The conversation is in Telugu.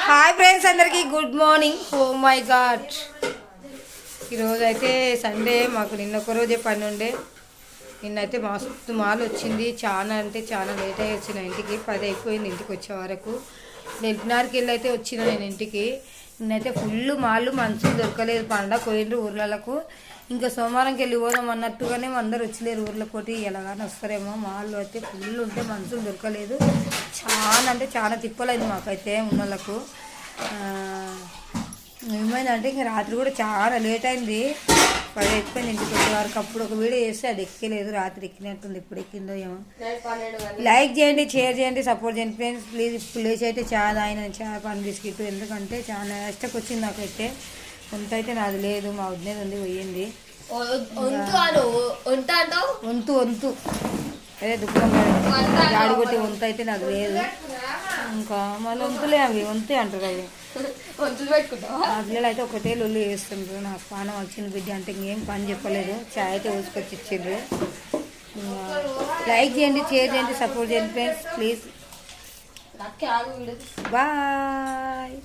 హాయ్ ఫ్రెండ్స్ అందరికీ good morning. Oh my god, ఈరోజు అయితే సండే. మాకు నిన్న ఒక రోజే పని ఉండే. నిన్నైతే మస్తు మాల్ వచ్చింది. చాలా అంటే చాలా లేట్ అయ్యి వచ్చిన ఇంటికి. 10 అయిపోయింది ఇంటికి వచ్చే వరకు. 8:30కి వెళ్ళి అయితే వచ్చిన నేను ఇంటికి. నిన్నైతే ఫుల్ మాళ్ళు, మంచులు దొరకలేదు. పండగ పోయిండ్రు ఊర్లకు. ఇంకా సోమవారంకి వెళ్ళి పోదాం అన్నట్టుగానే అందరు వచ్చలేరు ఊర్లకోటి. ఎలాగానే వస్తారేమో. మాళ్ళు అయితే ఫుల్ ఉంటే మంచులు దొరకలేదు. చాలా అంటే చాలా తిప్పలేదు మాకైతే ఉన్నోళ్ళకు. ఏమైందంటే ఇంకా రాత్రి కూడా చాలా లేట్ అయింది. 10 అయిపోయింది ఇంటికి వచ్చే వరకు. అప్పుడు ఒక వీడియో చేస్తే అది ఎక్కలేదు. రాత్రి ఎక్కినట్టుంది. ఇప్పుడు ఎక్కిందో ఏమో. లైక్ చేయండి, షేర్ చేయండి, సపోర్ట్ చేయండి ఫ్రెండ్స్ ప్లీజ్. ప్లేస్ అయితే చాలా ఆయన చాలా పని బిస్కెట్. ఎందుకంటే చాలా ఇష్టకు వచ్చింది నాకైతే. వంత అయితే నాది లేదు, మా వదినేది ఉంది, పోయింది. వంతు అదే దుఃఖం గాడి కొట్టి వంత అయితే నాకు లేదు. ఇంకా మళ్ళీ వంతులే అవి వంతే అంటారు. అవి ఆ పిల్లలు అయితే ఒకటే లొల్లి వేస్తుండ్రు. నాకు పానం వచ్చింది బిడ్డ అంటే ఇంకేం పని చెప్పలేదు. చాయ్ అయితే ఊసుకొచ్చి ఇచ్చిండ్రు. లైక్ చేయండి, షేర్ చేయండి, సపోర్ట్ చేయండి ఫ్రెండ్స్ ప్లీజ్. బాయ్.